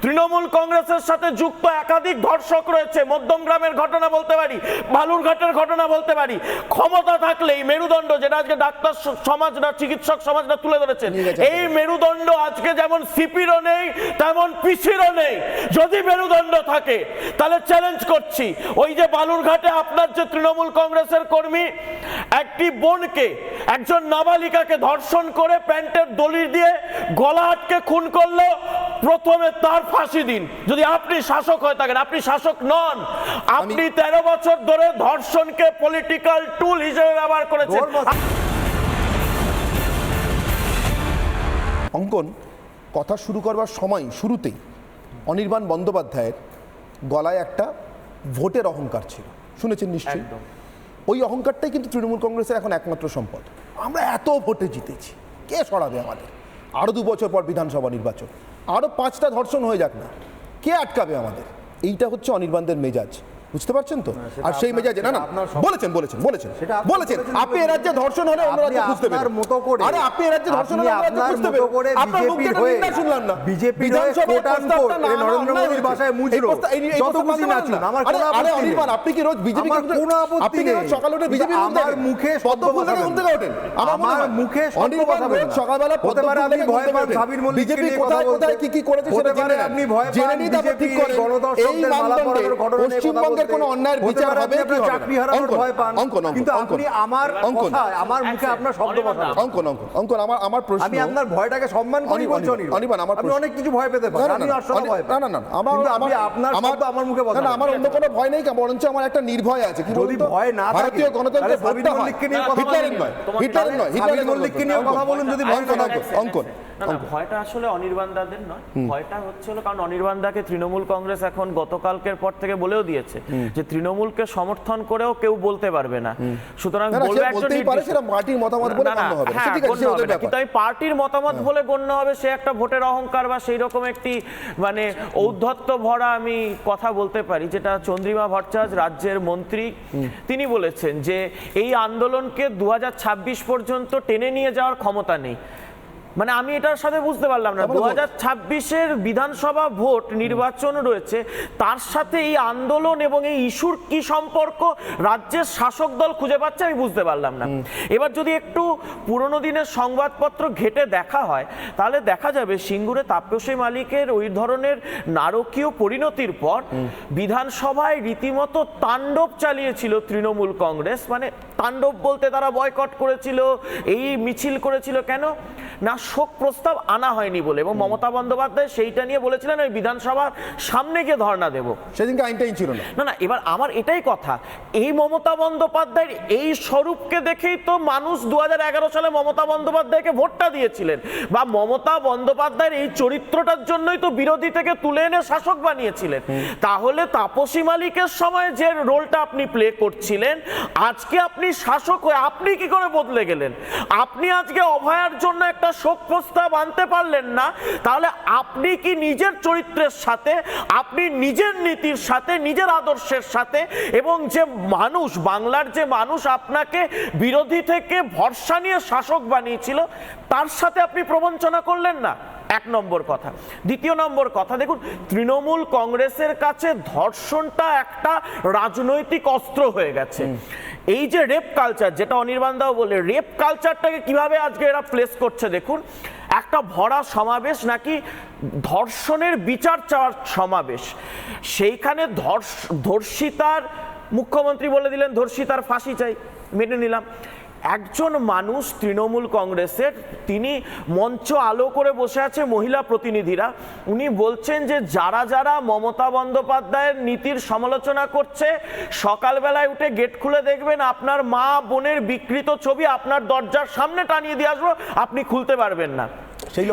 তৃণমূল কংগ্রেসের সাথে যুক্ত একাধিক ধর্ষক রয়েছে। মধ্যমগ্রামের ঘটনা বলতে পারি, বালুরঘাটের ঘটনা বলতে পারি। ক্ষমতা থাকলেই মেরুদণ্ড, যেটা আজকে ডাক্তার সমাজরা, চিকিৎসক সমাজরা তুলে ধরেছেন, এই মেরুদণ্ড আজকে যেমন সিপিরও নেই তেমন পিসিরও নেই। যদি মেরুদণ্ড থাকে তাহলে চ্যালেঞ্জ করছি, ওই যে বালুরঘাটে আপনার যে তৃণমূল কংগ্রেসের কর্মী একটি বোনকে, একজন নাবালিকাকে ধর্ষণ করে প্যান্টের দড়ি দিয়ে গলা আটকে খুন করলো, প্রথমে তার ফাঁসি দিন। যদি আপনি শাসক হয়ে থাকেন, আপনি শাসক নন, আপনি 13 বছর ধরে ধর্ষণকে পলিটিক্যাল টুল হিসেবে ব্যবহার করেছেন। অঙ্কন কথা শুরু করবার সময় শুরুতেই অনির্বাণ বন্দ্যোপাধ্যায়ের গলায় একটা ভোটের অহংকার ছিল, শুনেছেন নিশ্চয়ই। ওই অহংকারটাই কিন্তু তৃণমূল কংগ্রেসের এখন একমাত্র সম্পদ। আমরা এত ভোটে জিতেছি, কে সরাবে আমাদের? আরও 2 বছর পর বিধানসভা নির্বাচন, আরও 5টা ধর্ষণ হয়ে যাক না, কে আটকাবে আমাদের? এইটা হচ্ছে অনির্বাণদের মেজাজ, বুঝতে পারছেন তো? আর সেই মেজাজে না বলেছেন আপনি এ রাজ্যে ধর্ষণ হলে অন্য রাজ্যে বুঝতে পারবেন মতো করে। আরে আপনি এ রাজ্যে ধর্ষণ হলে আপনার বুঝতে পারবেন। আপনার মুখে নিন্দা শুনলাম না, বিজেপির হয়ে কোটান কোট এই নরেন্দ্র মোদির ভাষায় মুজরো যত খুশি নাচুন, আমার কোনো আপত্তি নেই। আপনি কি রোজ বিজেপি কে কোনো আপত্তি নেই? সকালে উঠে বিজেপি আমার মুখে শব্দ বলতে ওঠেন, আমার মুখে অনির্বাণ রোজ সকালবেলা হতে পারে আমি ভয় পান সাবির মল্লিক বিজেপি কোথায় কোথায় কি করেছে সেটা আপনি ভয় পান, জেনে ঠিক করে গণধর্ষকদের মালা পরানোর ঘটনা কোনো অন্যায়ের বিচার হবে কি চাকরি হারানোর ভয় পান, কিন্তু আপনি আমার কথায় আমার মুখে আপনার শব্দ বসান। অঙ্কন আমার প্রশ্ন, আমি আপনার ভয়টাকে সম্মান করি বলছি অনির্বাণ, আপনি অনেক কিছু ভয় পেতে পারেন, আমি আর সব ভয় পাই না। আমি আপনার শব্দ আমার মুখে বসান না, আমার অন্য কোনো ভয় নেই, বরঞ্চ আমার একটা নির্ভয় আছে। কি যদি ভয় না থাকে, ভারতীয় গণতন্ত্রের ভোটটা মল্লিককে নিয়ে কথা বলেন, হিটলারের মল্লিককে নিয়ে কথা বলুন যদি ভয় না থাকে। অঙ্কন ভয়টা আসলে অনির্বাণ দাদের নয়, ভয়টা হচ্ছে কারণ অনির্বাণ দাকে তৃণমূল কংগ্রেস এখন গতকালকের পর থেকে বলেও দিয়েছে যে তৃণমূলকে সমর্থন করেও কেউ বলতে পারবে না, সুতরাং বলবে একজন পার্টির মতামত বলে গণ্য হবে, কিন্তু আমি পার্টির মতামত বলে গণ্য হবে, সে একটা ভোটের অহংকার বা সেই রকম একটি মানে ঔদ্ধত্য ভরা আমি কথা বলতে পারি, যেটা চন্দ্রিমা ভট্টাচার্য রাজ্যের মন্ত্রী তিনি বলেছেন যে এই আন্দোলনকে 2026 পর্যন্ত টেনে নিয়ে যাওয়ার ক্ষমতা নেই। মানে আমি এটার সাথে বুঝতে পারলাম না, 2026-এর বিধানসভা ভোট নির্বাচন রয়েছে, তার সাথে এই আন্দোলন এবং এই ইস্যুর কি সম্পর্ক রাজ্যের শাসক দল খুঁজে পাচ্ছে আমি বুঝতে পারলাম না। এবার যদি একটু পুরনো দিনের সংবাদপত্র ঘেটে দেখা হয় তাহলে দেখা যাবে সিঙ্গুরে তাপসী মালিকের ওই ধরনের নারকীয় পরিণতির পর বিধানসভায় রীতিমতো তাণ্ডব চালিয়েছিল তৃণমূল কংগ্রেস। মানে তাণ্ডব বলতে তারা বয়কট করেছিল, এই মিছিল করেছিল, কেন না শোক প্রস্তাব আনা হয়নি বলে, এবং মমতা বন্দ্যোপাধ্যায় সেইটা নিয়ে বলেছিলেন ওই বিধানসভার সামনে গিয়ে ধর্ণা দেব, সেদিনকে আইনটাই ছিল না। না এবার আমার এটাই কথা, এই মমতা বন্দ্যোপাধ্যায়ের এই স্বরূপকে দেখেই তো মানুষ 2011 সালে মমতা বন্দ্যোপাধ্যায়কে ভোটটা দিয়েছিলেন, বা মমতা বন্দ্যোপাধ্যায়ের এই চরিত্রটার জন্যই তো বিরোধী থেকে তুলে এনে শাসক বানিয়েছিলেন। তাহলে তাপসী মালিকের সময় যে রোলটা আপনি প্লে করছিলেন, আজকে আপনি শাসক হয়ে আপনি কি করে বদলে গেলেন? আপনি আজকে অভয়ার জন্য একটা শোক প্রস্তাব আনতে পারলেন না, তাহলে আপনি কি নিজের চরিত্রের সাথে, আপনি নিজের নীতির সাথে, নিজের আদর্শের সাথে, এবং যে মানুষ, বাংলার যে মানুষ আপনাকে বিরোধী থেকে ভরসা নিয়ে শাসক বানিয়েছিল, তার সাথে আপনি প্রবঞ্চনা করলেন না? 1 নম্বর কথা। 2 নম্বর কথা, দেখুন তৃণমূল কংগ্রেসের কাছে ধর্ষণটা একটা রাজনৈতিক অস্ত্র হয়ে গেছে। এই যে রেপ কালচার, যেটা অনির্বাণ দাও বলে, রেপ কালচারটাকে কিভাবে আজকে এরা প্লেস করছে দেখুন। একটা ভরা সমাবেশ নাকি ধর্ষণের বিচার চাওয়ার সমাবেশ, সেইখানে ধর্ষিতার মুখ্যমন্ত্রী বলে দিলেন ধর্ষিতার ফাঁসি চাই, মেনে নিলাম। একজন মানুষ তৃণমূল কংগ্রেসের, তিনি মঞ্চ আলো করে বসে আছে মহিলা প্রতিনিধিরা, উনি বলছেন যে যারা যারা মমতা বন্দ্যোপাধ্যায়ের নীতির সমালোচনা করছে, সকালবেলায় উঠে গেট খুলে দেখবেন আপনার মা বোনের বিকৃত ছবি আপনার দরজার সামনে টানিয়ে দিয়ে আসবো, আপনি খুলতে পারবেন না। সেই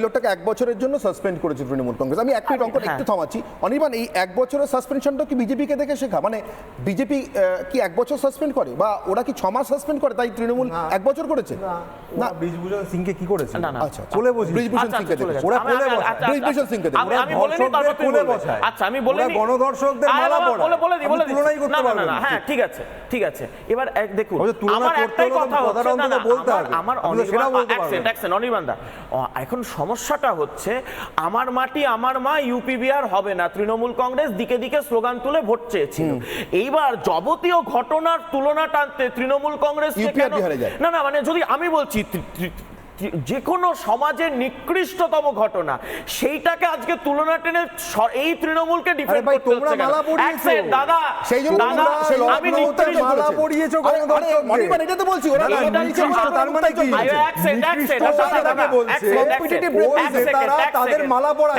লোকটাকে 1 বছরের জন্য সাসপেন্ড করেছে তৃণমূল কংগ্রেস। আমি একটু একটু থামাচ্ছি অনির্বাণ, এই 1 বছরের সাসপেনশনটা কি বিজেপিকে দেখে শেখা? মানে বিজেপি কি 1 বছর সাসপেন্ড করে, বা ওরা কি 6 মাস সাসপেন্ড করে, তাই তৃণমূল 1 বছর করেছে? না, ব্রিজভূষণ সিংকে কি করেছে? আচ্ছা, কোলে বসে ব্রিজভূষণ সিংকে দেখেছে, ওরা কোলে বসে ব্রিজভূষণ সিংকে দেখে, আমি বলিনি তারপর কোলে বসায়। আচ্ছা আমি বলিনি, গণধর্ষকদের মালা পরায়, বলে তুলনাই করতে পারবেন না। হ্যাঁ ঠিক আছে। এবার দেখুন আমার একটাই কথা হচ্ছে, আমার অনির্বাণ দাদা, এখন সমস্যাটা হচ্ছে আমার মাটি আমার মা, ইউপি বিহার হবে না, তৃণমূল কংগ্রেস দিকে দিকে স্লোগান তুলে ভোট চেয়েছিল। এইবার যাবতীয় ঘটনার তুলনা টানতে তৃণমূল কংগ্রেস না না মানে যদি আমি বলছি যে কোনো সমাজের নিকৃষ্টতম ঘটনা সেইটাকে আজকে তুলনা টেনে এই তৃণমূলকে ডিফেন্ড করতে হচ্ছে কেন? দাদা সেই জন্য আমি নিকৃষ্ট মালা পরিয়েছো গণতন্ত্রকে। এটা তো বলছি ওরা তার মানে কি তাদের মালা পরা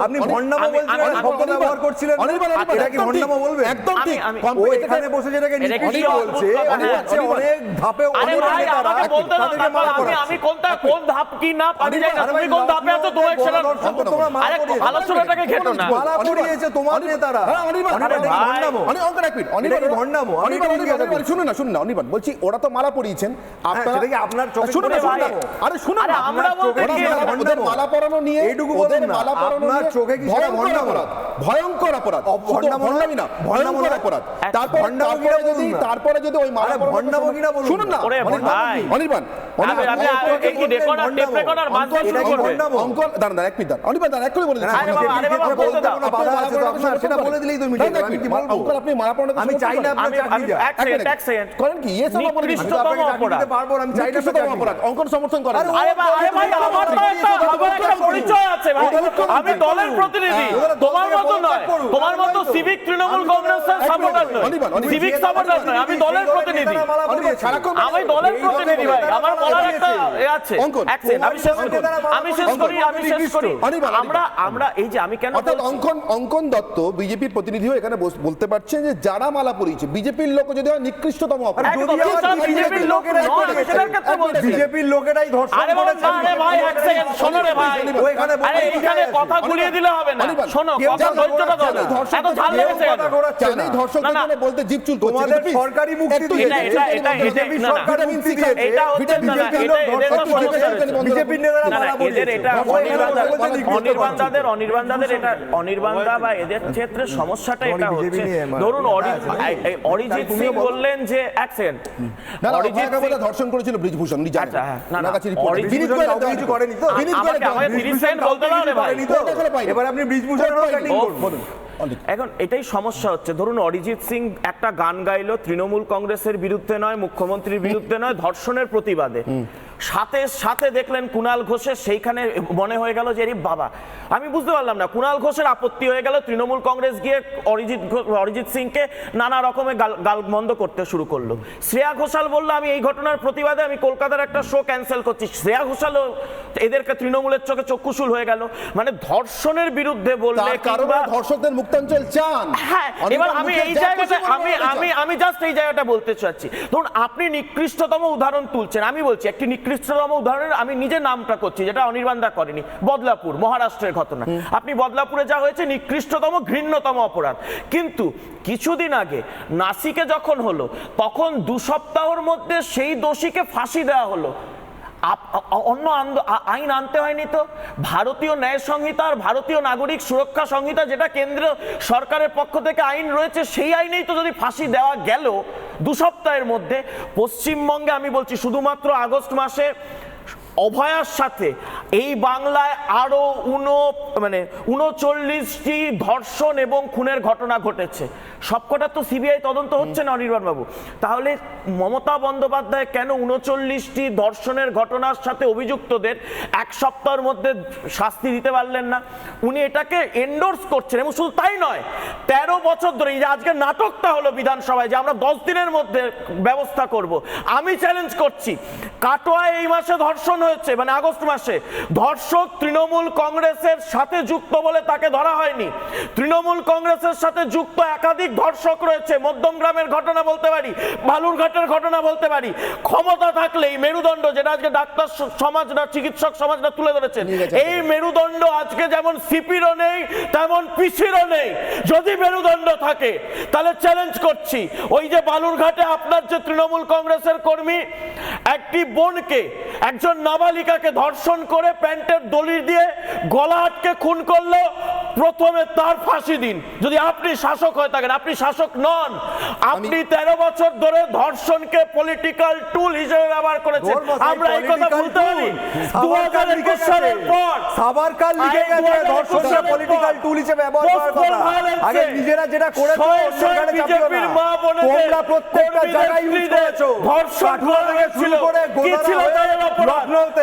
আপনি ভণ্ডামো বলছিলেন, শব্দ ব্যবহার করছিলেন, এটা কি ভণ্ডামো বলবে? একদম ঠিক। ও এখানে বসে যেটাকে নিকৃষ্ট বলছে, অনেক ধাপে আরে ভাই আমাকে বলতে দাও, আমি কোন ধাপ কি না পারি যাই না, তুমি কোন ধাপে আছো তোমার সেটা আরে আলোচনাটাকে ঘেটো না। মালা পরিয়েছে তোমার নেতারা, শুনুন না অনির্বাণ বলছি ওরা তো মালা পরিয়েছেন, আপনার চোখে শুনুন আরে শুনুন আরে আমরা বলতে কি ওদের মালা পরানো নিয়ে এইটুকু বলেন না, আপনার চোখে কি সেটা ভয়ঙ্কর অপরাধ, ভণ্ডামি না ভয়ঙ্কর অপরাধ। তারপরে যদি ওই মালা ভণ্ডামো কিনা বলুন, শুনুন না অনির্বাণ সেটা বলে দিলেই তো মিটে যাবে। আমি কি বলবো? আপনি মালা পরানো আমি চাই না আপনার চাকরি যাক। করেন কি ইয়েস না বলেন আমি চাই না অপরাধ অঙ্কন সমর্থন করেন। আরে ভাই আমার তো একটা পরিচয় আছে ভাই, আমি দলের প্রতিনিধি, তোমার মতো নয়, তোমার মতো সিভিক তৃণমূল কংগ্রেসের সাপোর্টার নয়, সিভিক সাপোর্টার নয়, আমি দলের প্রতিনিধি, আমি দলের প্রতিনিধি ভাই, আমার বলার একটা আছে। আমি শেষ করি আমরা এই যে আমি কেন অঙ্কন দত্ত বিজেপির প্রতিনিধিও এখানে বলতে পারছে যে যারা মালা পরিয়েছে বিজেপির লোক যদি হয় নিকৃষ্টতম অপরাধ, বিজেপির লোকেরাই ধর্ষণ করেছে। আরে ভাই এক সেকেন্ড শোনো রে ভাই, আরে এইখানে কথা ঘুরিয়ে দিলে হবে না, শোনো কথা ধৈর্যটা ধরো, এত ঝাল লেগেছে কেন ধর্ষকদের জন্য বলতে জিভ চুল করছে? তোমাদের সরকারি মুক্তি দিয়েছে, বিজেপি সরকারি মুক্তি দিয়েছে, এটা হচ্ছে না বিজেপির নেতারা মালা পরিয়েছে। এটা অনির্বাণদাদের এটা অনির্বাণদা বা এদের ক্ষেত্রে সমস্যাটা এটা হচ্ছে, ধরুন অরিজিৎ সিং বললেন যে এক সেকেন্ড অরিজিৎ সিং ধর্ষণ করেছিল ব্রিজভূষণ, উনি জানেন না কাছে কিছু করেনি তো, আমাকে 30 সেকেন্ড বলতে দাও রে ভাই, এবার আপনি ব্রিজভূষণেরও কাটিং করুন। এখন এটাই সমস্যা হচ্ছে, ধরুন অরিজিৎ সিং একটা গান গাইলো তৃণমূল কংগ্রেসের বিরুদ্ধে নয়, মুখ্যমন্ত্রীর বিরুদ্ধে নয়, ধর্ষণের প্রতিবাদে, সাথে সাথে দেখলেন কুণাল ঘোষের সেইখানে মনে হয়ে গেল যে বাবা, আমি বুঝতে পারলাম না, কুণাল ঘোষের আপত্তি হয়ে গেল, তৃণমূল কংগ্রেস গিয়ে অরিজিৎ সিংকে নানা রকমের গালমন্দ করতে শুরু করলো। শ্রেয়া ঘোষাল বললো আমি এই ঘটনার প্রতিবাদে আমি কলকাতার একটা শো ক্যান্সেল করছি, শ্রেয়া ঘোষালও এদেরকে তৃণমূলের চোখে চক্ষুশূল হয়ে গেল, মানে ধর্ষণের বিরুদ্ধে বললে ধর্ষকদের মুক্তাঞ্চল চান। হ্যাঁ, এবার আমি এই জায়গাটা আমি জাস্ট এই জায়গাটা বলতে চাচ্ছি, ধরুন আপনি নিকৃষ্টতম উদাহরণ তুলছেন, আমি বলছি একটি নিকৃষ্টতম উদাহরণের আমি নিজে নামটা করছি যেটা অনির্বাণদা করেনি, বদলাপুর মহারাষ্ট্রের ঘটনা। আপনি বদলাপুরে যা হয়েছে নিকৃষ্টতম ঘৃণ্যতম অপরাধ, কিন্তু কিছুদিন আগে নাসিকে যখন হলো তখন 2 সপ্তাহের মধ্যে সেই দোষীকে ফাঁসি দেওয়া হলো। অন্য আইন আনতে হয়নি তো, ভারতীয় ন্যায় সংহিতা আর ভারতীয় নাগরিক সুরক্ষা সংহিতা যেটা কেন্দ্র সরকারের পক্ষ থেকে আইন রয়েছে, সেই আইনেই তো যদি ফাঁসি দেওয়া গেল 2 সপ্তাহের মধ্যে। পশ্চিমবঙ্গে আমি বলছি শুধুমাত্র আগস্ট মাসে অভয়ার সাথে এই বাংলায় আরো 39টি ধর্ষণ এবং খুনের ঘটনা ঘটেছে, সবকটা তো সিবিআই তদন্ত হচ্ছে না অনির্বাণ বাবু। তাহলে মমতা বন্দ্যোপাধ্যায় কেন 39টি ধর্ষণের ঘটনার সাথে অভিযুক্তদের 1 সপ্তাহের মধ্যে শাস্তি দিতে পারলেন না? উনি এটাকে এন্ডোর্স করছেন, এবং শুধু তাই নয়, 13 বছর ধরে এই যে আজকে নাটকটা হলো বিধানসভায় যে আমরা 10 দিনের মধ্যে ব্যবস্থা করব, আমি চ্যালেঞ্জ করছি, কাটোয়ায় এই মাসে ধর্ষণ হয়েছে, মানে আগস্ট মাসে, ধর্ষক তৃণমূল কংগ্রেসের সাথে যুক্ত বলে তাকে ধরা হয়নি। তৃণমূল কংগ্রেসের সাথে যুক্ত একাধিক ধর্ষক রয়েছে, মধ্যমগ্রামের ঘটনা বলতে পারি, বালুরঘাটের ঘটনা বলতে পারি। ক্ষমতা থাকলে এই মেরুদণ্ড যেটা আজকে ডাক্তার সমাজরা চিকিৎসক সমাজরা তুলে ধরেছেন, এই মেরুদণ্ড আজকে যেমন সিপিরও নেই তেমন পিসিরও নেই। যদি মেরুদণ্ড থাকে তাহলে চ্যালেঞ্জ করছি, ওই যে বালুরঘাটে আপনার যে তৃণমূল কংগ্রেসের কর্মী একটি বোনকে, একজন নাবালিকাকে ধর্ষণ করে প্যান্টের দড়ি দিয়ে গলা আটকে খুন করলো, প্রথমে তার ফাঁসি দিন যদি আপনি শাসক হয়ে থাকেন। আপনি শাসক নন, আপনি 13 বছর ধরে ধর্ষণকে পলিটিক্যাল টুল হিসেবে ব্যবহার করেছেন। আমরা এই কথা বলতে পারি 2021 সালের পর সাবারকার লিখে গেছে ধর্ষণকে পলিটিক্যাল টুল হিসেবে ব্যবহার করার কথা। আগে নিজেরা যেটা করেছো সেখানে চাপিও না। তোমরা প্রত্যেকটা জায়গায় ইউজ করেছো। ধর্ষণ থেকে শুরু করে লখনৌতে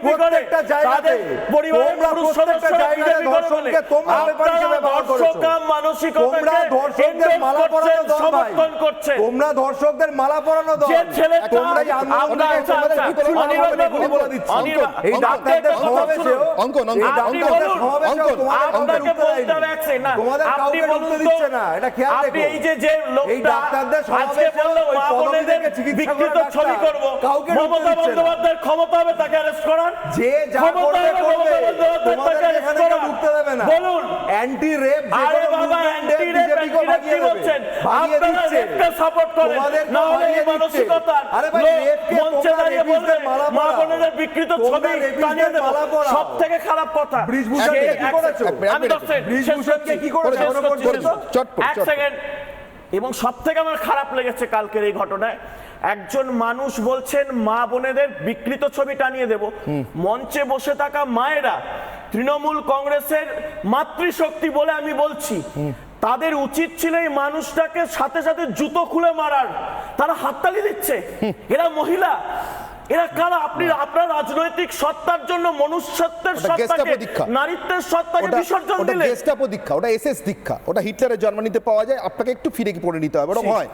প্রত্যেকটা জায়গাতে তোমরা প্রত্যেকটা জায়গায় ধর্ষণকে তোমরা ব্যাপার হিসেবে ব্যবহার করেছো। তোমরা ধর্ষকদের মালা পরানো দল ভাই, তোমরা ধর্ষকদের মালা পরানো দল। তোমরা এই আন্দোলনকে তোমাদের কিছু বলে দিচ্ছি। এই ডাক্তারদের সমাবেশেও তোমাদের কাউকে ঢুকতে দিচ্ছে না, এটা খেয়াল রেখো। এই ডাক্তারদের সমাবেশেও ওই পদবীদেরকে চিকিৎসা করা ডাক্তার কাউকে ঢুকতে দিচ্ছে না। ক্ষমতা হবে তাকে অ্যারেস্ট করার, যে যা করবে করবে, তোমাদের এখানে কেউ ঢুকতে দেবে না। বলুন অ্যান্টি রেপ যে কোনো মুভমেন্টে বিজেপি কে ভাগিয়ে দেবে, ভাগিয়ে দিচ্ছে। সাপোর্ট করে তোমাদের না হলে ভাগিয়ে এই মানসিকতা আরে ভাই রেপকে তোমরা রেপিস্টদের মালা মা পরাও, বোনেদের বিকৃত তোমরা ছবি রেপিস্টদের টানিয়ে দেব। মালা পরাও। সবথেকে খারাপ কথা ব্রিজভূষণকে কি করেছো? আমি 10 সেকেন্ড ব্রিজভূষণকে কি করেছো? এক সেকেন্ড। এবং সবথেকে আমার খারাপ লেগেছে কালকের এই ঘটনায়, একজন মানুষ বলছেন মা বোনেদের বিকৃত ছবি টানিয়ে দেব। মঞ্চে বসে থাকা মায়েরা তৃণমূল কংগ্রেসের মাতৃশক্তি বলে আমি বলছি, তাদের উচিত ছিল এই মানুষটাকে সাথে সাথে জুতো খুলে মারার। তারা হাততালি দিচ্ছে। এরা মহিলা, এরা কারা? আপনি আপনার রাজনৈতিক সত্তার জন্য মনুষ্যত্বের সত্তাকে, নারীত্বের সত্তাকে বিসর্জন দিলেন। গেস্টাপো দীক্ষা, ওটা এসএস দীক্ষা, ওটা হিটলারের জার্মানিতে পাওয়া যায়। আপনাকে একটু ফিরে কি পড়ে নিতে হবে, ওরকম হয়।